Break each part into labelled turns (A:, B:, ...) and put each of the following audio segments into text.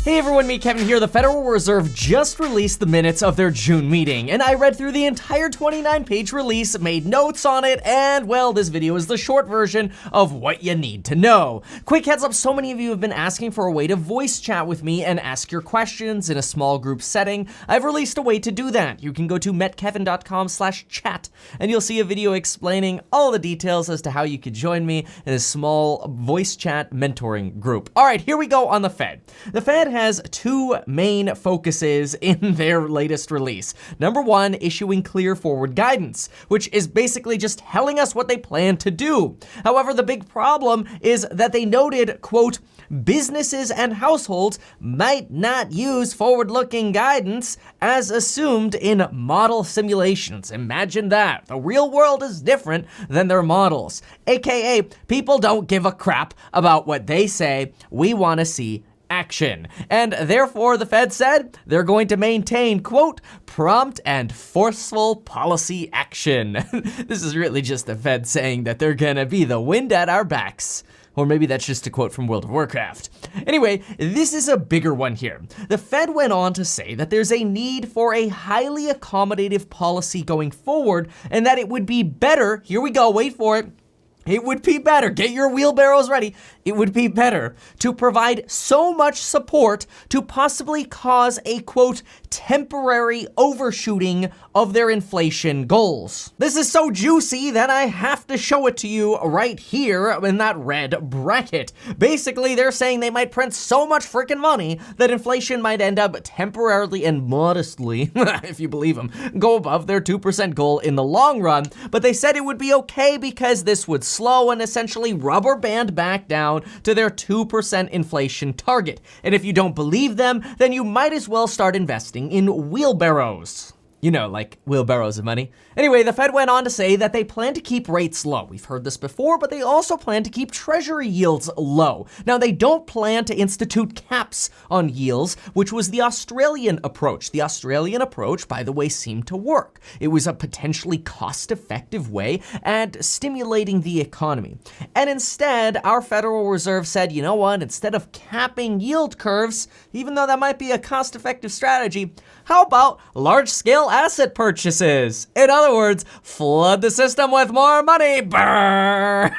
A: Hey everyone, me Kevin here. The Federal Reserve just released the minutes of their June meeting, and I read through the entire 29-page release, made notes on it, and well, this video is the short version of what you need to know. Quick heads up, so many of you have been asking for a way to voice chat with me and ask your questions in a small group setting. I've released a way to do that. You can go to metkevin.com/chat, and you'll see a video explaining all the details as to how you could join me in a small voice chat mentoring group. All right, here we go on the Fed. The Fed has two main focuses in their latest release. Number one, issuing clear forward guidance, which is basically just telling us what they plan to do. However, the big problem is that they noted, quote, businesses and households might not use forward-looking guidance as assumed in model simulations. Imagine that. The real world is different than their models. AKA, people don't give a crap about what they say. We want to see action. And therefore, the Fed said they're going to maintain, quote, prompt and forceful policy action. This is really just the Fed saying that they're gonna be the wind at our backs. Or maybe that's just a quote from World of Warcraft. Anyway, this is a bigger one here. The Fed went on to say that there's a need for a highly accommodative policy going forward, and that it would be better, here we go, wait for it, it would be better, get your wheelbarrows ready, it would be better to provide so much support to possibly cause a, quote, temporary overshooting of their inflation goals. This is so juicy that I have to show it to you right here in that red bracket. Basically, they're saying they might print so much freaking money that inflation might end up temporarily and modestly, if you believe them, go above their 2% goal in the long run, but they said it would be okay because this would slow and essentially rubber band back down to their 2% inflation target. And if you don't believe them, then you might as well start investing in wheelbarrows. You know, like wheelbarrows of money. Anyway, the Fed went on to say that they plan to keep rates low. We've heard this before, but they also plan to keep treasury yields low. Now, they don't plan to institute caps on yields, which was the Australian approach. The Australian approach, by the way, seemed to work. It was a potentially cost-effective way at stimulating the economy. And instead, our Federal Reserve said, you know what, instead of capping yield curves, even though that might be a cost-effective strategy, how about large-scale asset purchases? In other words, flood the system with more money. Brrr.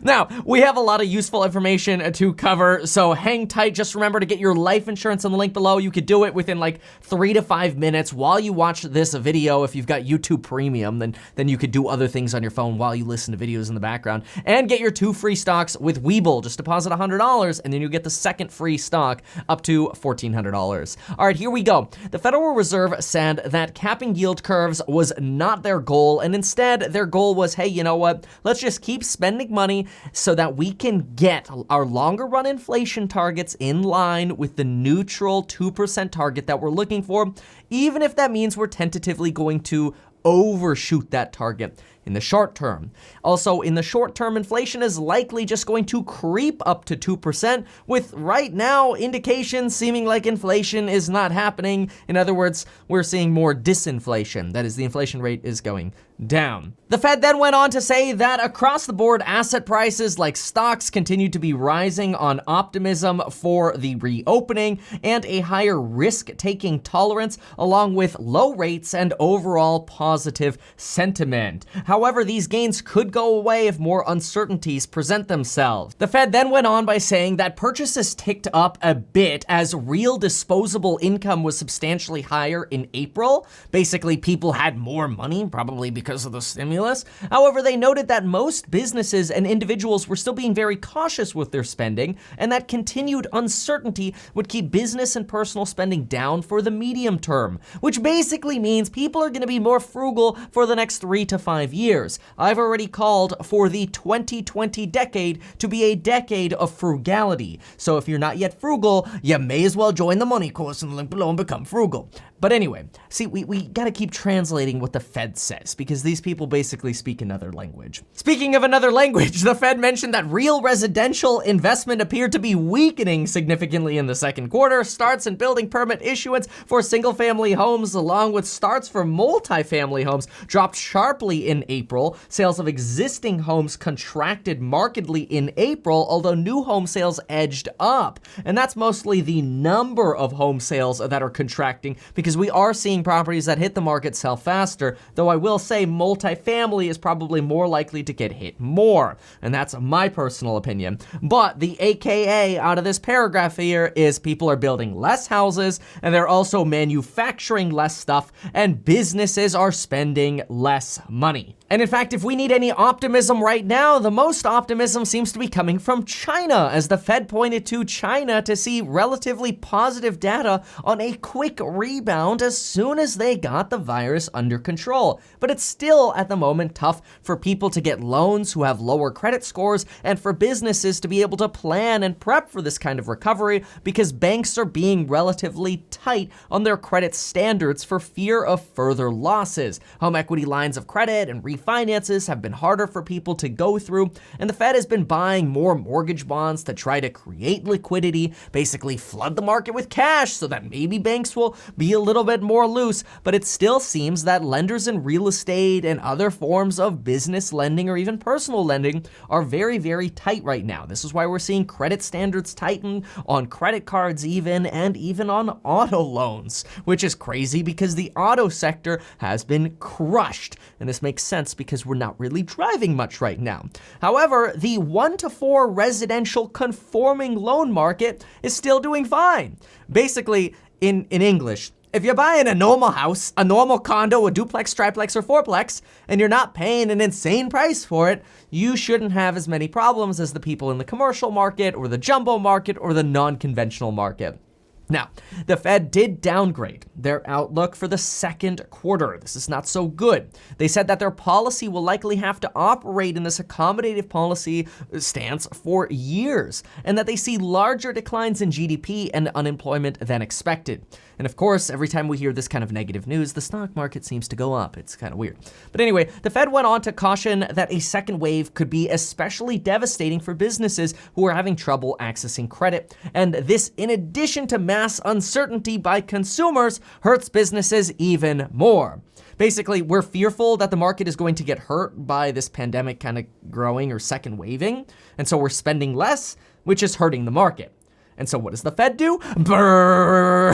A: Now, we have a lot of useful information to cover, so hang tight. Just remember to get your life insurance on the link below. You could do it within like 3 to 5 minutes while you watch this video. If you've got YouTube Premium, then you could do other things on your phone while you listen to videos in the background. And get your 2 free stocks with Webull. Just deposit $100, and then you get the second free stock up to $1,400. All right, here we go. The Federal Reserve said that capping yield curves was not their goal, and instead their goal was, hey, you know what? Let's just keep spending money so that we can get our longer run inflation targets in line with the neutral 2% target that we're looking for, even if that means we're tentatively going to overshoot that target in the short term. Also, in the short term, inflation is likely just going to creep up to 2%, with right now indications seeming like inflation is not happening. In other words, we're seeing more disinflation. That is, the inflation rate is going down. The Fed then went on to say that across the board, asset prices like stocks continue to be rising on optimism for the reopening and a higher risk-taking tolerance, along with low rates and overall positive sentiment. However, these gains could go away if more uncertainties present themselves. The Fed then went on by saying that purchases ticked up a bit as real disposable income was substantially higher in April. Basically, people had more money, probably because of the stimulus. However, they noted that most businesses and individuals were still being very cautious with their spending, and that continued uncertainty would keep business and personal spending down for the medium term, which basically means people are going to be more frugal for the next 3 to 5 years. I've already called for the 2020 decade to be a decade of frugality. So if you're not yet frugal, you may as well join the money course in the link below and become frugal. But anyway, see, we gotta keep translating what the Fed says because these people basically speak another language. Speaking of another language, the Fed mentioned that real residential investment appeared to be weakening significantly in the second quarter. Starts and building permit issuance for single-family homes along with starts for multifamily homes dropped sharply in April. Sales of existing homes contracted markedly in April, although new home sales edged up. And that's mostly the number of home sales that are contracting because we are seeing properties that hit the market sell faster, though I will say multifamily is probably more likely to get hit more, and that's my personal opinion. But the AKA out of this paragraph here is people are building less houses and they're also manufacturing less stuff and businesses are spending less money. And in fact, if we need any optimism right now, the most optimism seems to be coming from China, as the Fed pointed to China to see relatively positive data on a quick rebound as soon as they got the virus under control. But it's still, at the moment, tough for people to get loans who have lower credit scores and for businesses to be able to plan and prep for this kind of recovery because banks are being relatively tight on their credit standards for fear of further losses. Home equity lines of credit and refinances have been harder for people to go through, and the Fed has been buying more mortgage bonds to try to create liquidity, basically flood the market with cash so that maybe banks will be a little bit more loose, but it still seems that lenders in real estate and other forms of business lending or even personal lending are very, very tight right now. This is why we're seeing credit standards tighten on credit cards and even on auto loans, which is crazy because the auto sector has been crushed. And this makes sense because we're not really driving much right now. However, the 1 to 4 residential conforming loan market is still doing fine. Basically, in English, if you're buying a normal house, a normal condo, a duplex, triplex, or fourplex, and you're not paying an insane price for it, you shouldn't have as many problems as the people in the commercial market or the jumbo market or the non-conventional market. Now, the Fed did downgrade their outlook for the second quarter. This is not so good. They said that their policy will likely have to operate in this accommodative policy stance for years, and that they see larger declines in GDP and unemployment than expected. And of course, every time we hear this kind of negative news, the stock market seems to go up. It's kind of weird. But anyway, the Fed went on to caution that a second wave could be especially devastating for businesses who are having trouble accessing credit. And this, in addition to mass uncertainty by consumers, hurts businesses even more. Basically, we're fearful that the market is going to get hurt by this pandemic kind of growing or second waving. And so we're spending less, which is hurting the market. And so what does the Fed do? Brrr.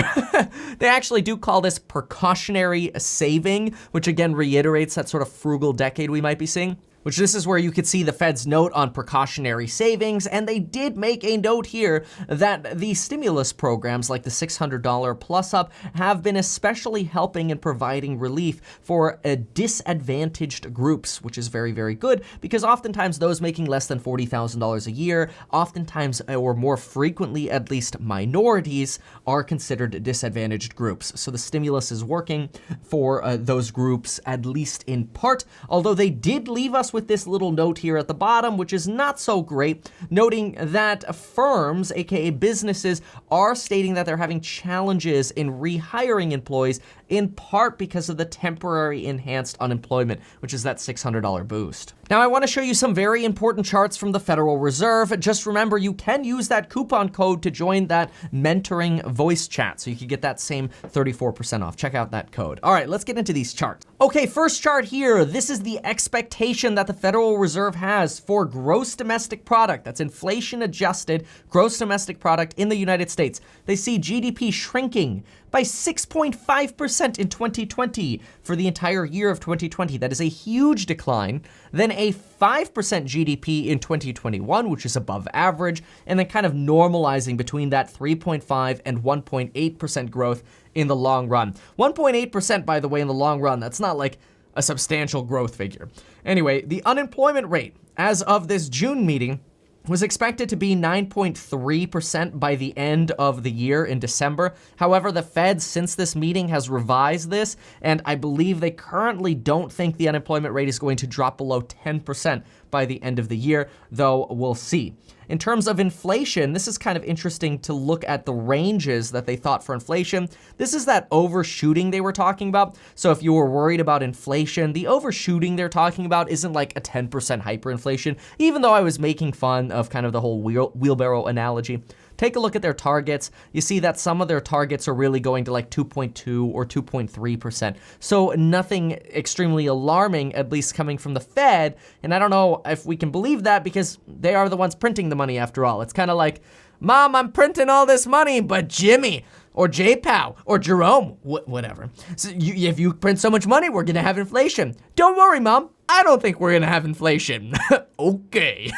A: They actually do call this precautionary saving, which again reiterates that sort of frugal decade we might be seeing. Which this is where you could see the Fed's note on precautionary savings, and they did make a note here that the stimulus programs like the $600 plus up have been especially helping and providing relief for disadvantaged groups, which is very, very good because oftentimes those making less than $40,000 a year, oftentimes or more frequently at least minorities, are considered disadvantaged groups. So the stimulus is working for those groups at least in part, although they did leave us with this little note here at the bottom, which is not so great, noting that firms, aka businesses, are stating that they're having challenges in rehiring employees, in part because of the temporary enhanced unemployment, which is that $600 boost. Now, I want to show you some very important charts from the Federal Reserve. Just remember, you can use that coupon code to join that mentoring voice chat, so you can get that same 34% off. Check out that code. All right, let's get into these charts. Okay, first chart here. This is the expectation that the Federal Reserve has for gross domestic product. That's inflation adjusted gross domestic product in the United States. They see GDP shrinking by 6.5% in 2020 for the entire year of 2020. That is a huge decline. Then a 5% GDP in 2021, which is above average, and then kind of normalizing between that 3.5 and 1.8% growth in the long run. 1.8%, by the way, in the long run, that's not like a substantial growth figure. Anyway, the unemployment rate as of this June meeting was expected to be 9.3% by the end of the year in December. However, the Fed, since this meeting, has revised this, and I believe they currently don't think the unemployment rate is going to drop below 10% by the end of the year, though we'll see. In terms of inflation, this is kind of interesting to look at the ranges that they thought for inflation. This is that overshooting they were talking about. So if you were worried about inflation, the overshooting they're talking about isn't like a 10% hyperinflation, even though I was making fun of kind of the whole wheelbarrow analogy. Take a look at their targets. You see that some of their targets are really going to like 2.2 or 2.3%. So nothing extremely alarming, at least coming from the Fed. And I don't know if we can believe that because they are the ones printing the money after all. It's kind of like, Mom, I'm printing all this money, but Jimmy or Jpow or Jerome, whatever. So if you print so much money, we're gonna have inflation. Don't worry, Mom. I don't think we're gonna have inflation. Okay.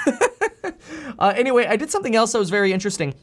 A: Anyway, I did something else that was very interesting.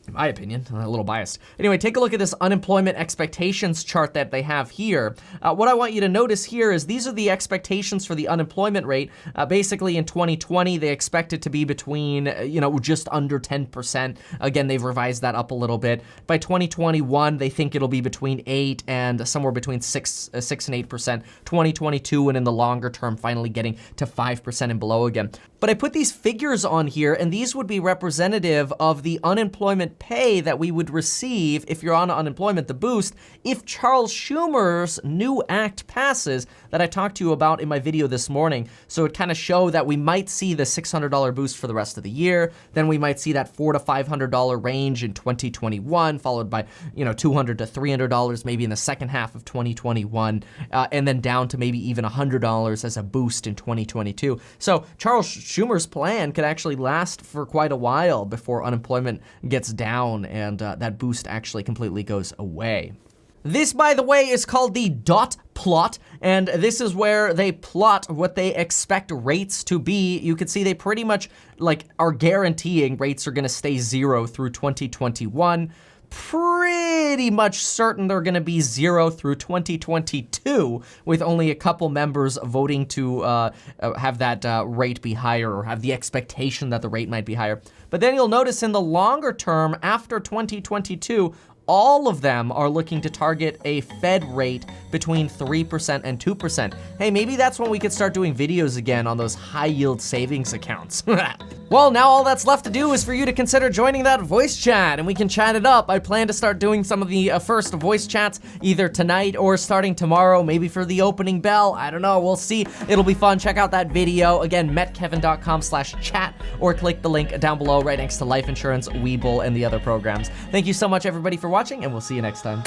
A: In my opinion, a little biased. Anyway, take a look at this unemployment expectations chart that they have here. What I want you to notice here is these are the expectations for the unemployment rate. Basically in 2020, they expect it to be between, just under 10%. Again, they've revised that up a little bit. By 2021, they think it'll be between 8 and somewhere between 6 and 8%. 2022, and in the longer term, finally getting to 5% and below again. But I put these figures on here, and these would be representative of the unemployment pay that we would receive if you're on unemployment, the boost, if Charles Schumer's new act passes that I talked to you about in my video this morning. So it kind of show that we might see the $600 boost for the rest of the year. Then we might see that $400 to $500 range in 2021, followed by, $200 to $300 maybe in the second half of 2021, and then down to maybe even $100 as a boost in 2022. So Charles Schumer's plan could actually last for quite a while before unemployment gets down and that boost actually completely goes away. This, by the way, is called the dot plot, and this is where they plot what they expect rates to be. You can see they pretty much are guaranteeing rates are gonna stay zero through 2021. Pretty much certain they're gonna be zero through 2022, with only a couple members voting to have that rate be higher, or have the expectation that the rate might be higher. But then you'll notice in the longer term, after 2022, all of them are looking to target a Fed rate between 3% and 2%. Hey, maybe that's when we could start doing videos again on those high yield savings accounts. Well, now all that's left to do is for you to consider joining that voice chat, and we can chat it up. I plan to start doing some of the first voice chats either tonight or starting tomorrow, maybe for the opening bell. I don't know, we'll see. It'll be fun. Check out that video. Again, metkevin.com/chat, or click the link down below right next to life insurance, Webull, and the other programs. Thank you so much, everybody, for watching, and we'll see you next time.